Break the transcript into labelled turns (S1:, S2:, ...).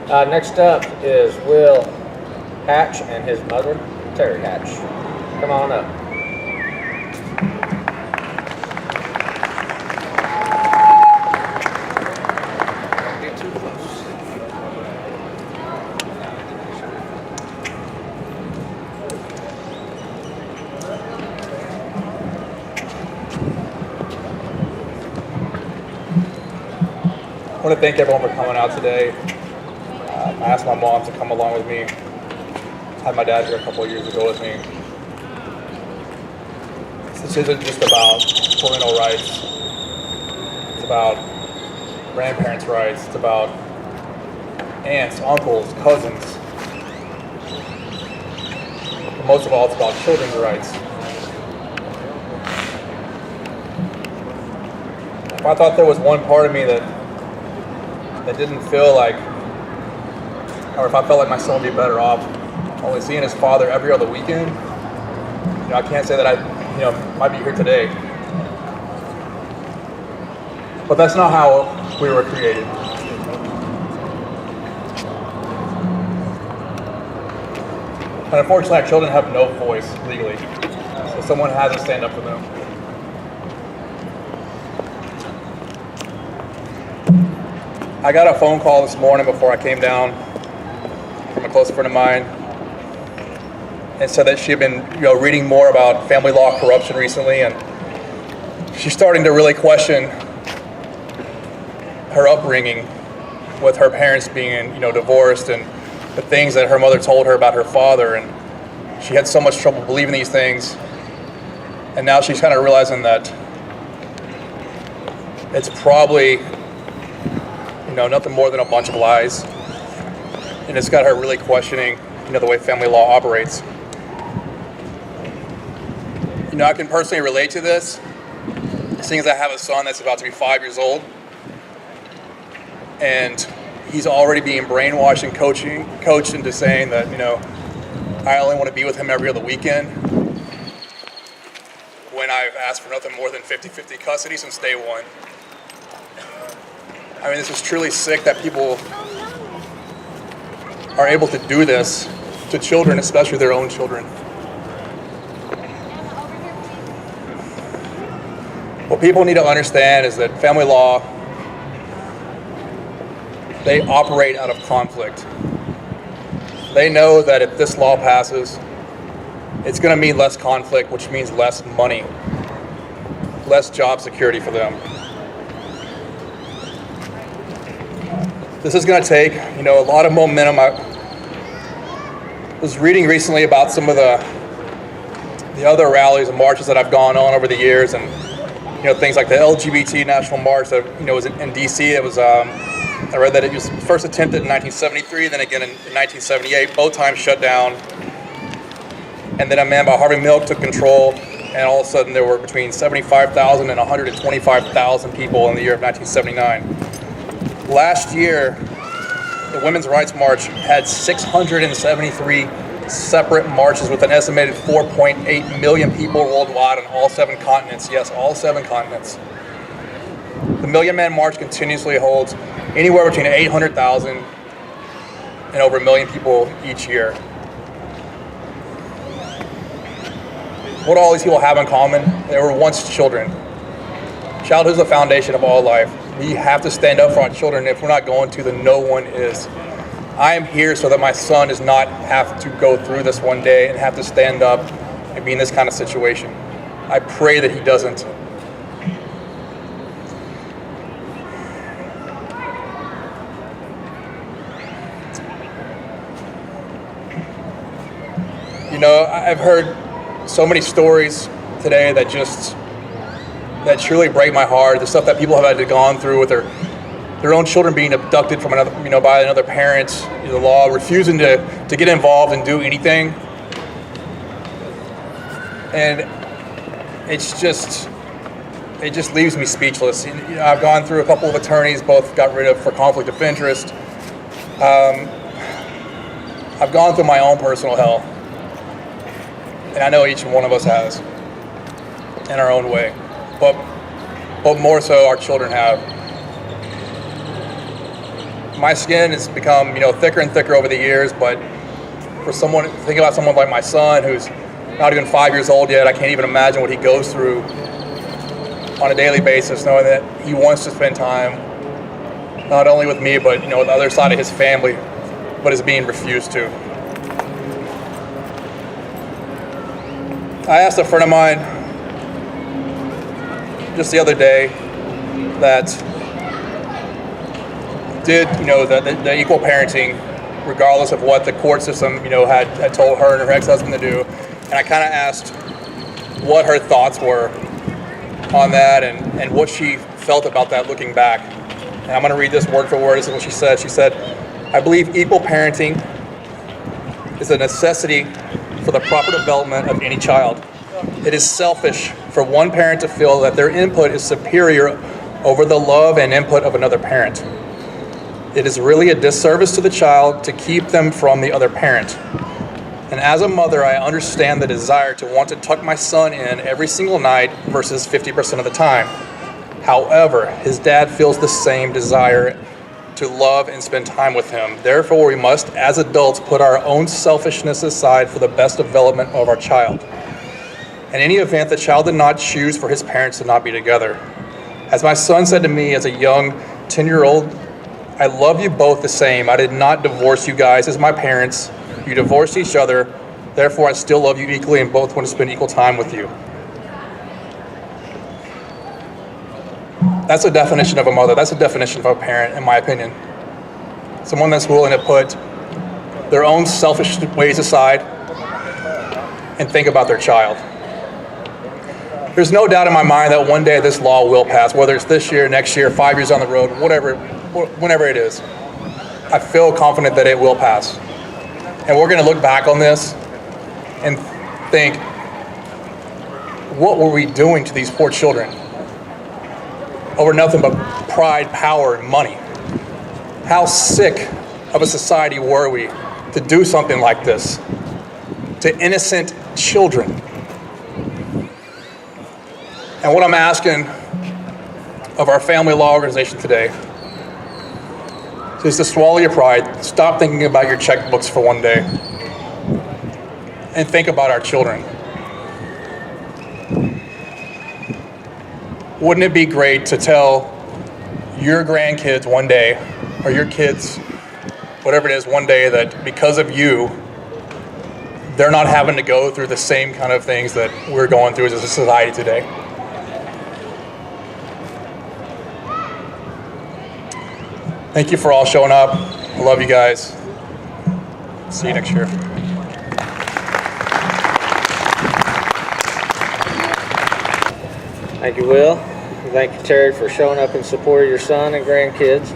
S1: Next up is Will Hatch and his mother, Terry Hatch. Come on up.
S2: Get too close.
S3: I want to thank everyone for coming out today. I asked my mom to come along with me. Had my dad here a couple of years ago with me. This isn't just about parental rights. It's about grandparents' rights. It's about aunts, uncles, cousins. But most of all, it's about children's rights. If I thought there was one part of me that didn't feel like, or if I felt like my son would be better off only seeing his father every other weekend, I can't say that I, might be here today. But that's not how we were created. And unfortunately, our children have no voice legally, so someone has to stand up for them. I got a phone call this morning before I came down from a close friend of mine, and said that she had been, reading more about family law corruption recently, and she's starting to really question her upbringing with her parents being, divorced, and the things that her mother told her about her father, and she had so much trouble believing these things, and now she's kind of realizing that it's probably nothing more than a bunch of lies. And it's got her really questioning, the way family law operates. I can personally relate to this, seeing as I have a son that's about to be 5 years old. And he's already being brainwashed and coached into saying that, I only want to be with him every other weekend, when I've asked for nothing more than 50-50 custody since day one. I mean, this is truly sick that people are able to do this to children, especially their own children. What people need to understand is that family law, they operate out of conflict. They know that if this law passes, it's going to mean less conflict, which means less money, less job security for them. This is going to take, a lot of momentum. I was reading recently about some of the other rallies and marches that I've gone on over the years, and things like the LGBT National March that was in D.C. It was I read that it was first attempted in 1973, then again in 1978. Both times shut down, and then a man by Harvey Milk took control, and all of a sudden there were between 75,000 and 125,000 people in the year of 1979. Last year, the Women's Rights March had 673 separate marches with an estimated 4.8 million people worldwide on all 7 continents. Yes, all 7 continents. The Million Man March continuously holds anywhere between 800,000 and over 1 million people each year. What do all these people have in common? They were once children. Childhood is the foundation of all life. We have to stand up for our children. If we're not going to, then no one is. I am here so that my son does not have to go through this one day and have to stand up and be in this kind of situation. I pray that he doesn't. I've heard so many stories today that truly break my heart. The stuff that people have had to gone through with their own children being abducted from another, by another parent, the law refusing to get involved and do anything. And it just leaves me speechless. I've gone through a couple of attorneys, both got rid of for conflict of interest. I've gone through my own personal hell, and I know each one of us has in our own way, but more so our children have. my skin has become, thicker and thicker over the years, but think about someone like my son who's not even 5 years old yet. I can't even imagine what he goes through on a daily basis, knowing that he wants to spend time not only with me, but, with the other side of his family, but is being refused to. I asked a friend of mine just the other day that did, the equal parenting, regardless of what the court system, had told her and her ex-husband to do. And I kind of asked what her thoughts were on that and what she felt about that looking back. And I'm going to read this word for word. This is what she said. She said, "I believe equal parenting is a necessity for the proper development of any child. It is selfish for one parent to feel that their input is superior over the love and input of another parent. It is really a disservice to the child to keep them from the other parent. And as a mother, I understand the desire to want to tuck my son in every single night versus 50% of the time. However, his dad feels the same desire to love and spend time with him. Therefore, we must, as adults, put our own selfishness aside for the best development of our child. In any event, the child did not choose for his parents to not be together. As my son said to me as a young 10-year-old, I love you both the same. I did not divorce you guys as my parents. You divorced each other. Therefore, I still love you equally and both want to spend equal time with you." That's a definition of a mother. That's a definition of a parent, in my opinion. Someone that's willing to put their own selfish ways aside and think about their child. There's no doubt in my mind that one day this law will pass, whether it's this year, next year, 5 years down the road, whenever it is. I feel confident that it will pass. And we're going to look back on this and think, what were we doing to these poor children over nothing but pride, power, and money? How sick of a society were we to do something like this to innocent children? And what I'm asking of our family law organization today is to swallow your pride, stop thinking about your checkbooks for one day, and think about our children. Wouldn't it be great to tell your grandkids one day, or your kids, whatever it is, one day, that because of you, they're not having to go through the same kind of things that we're going through as a society today? Thank you for all showing up. I love you guys. See you next year.
S1: Thank you, Will. Thank you, Terry, for showing up in support of your son and grandkids.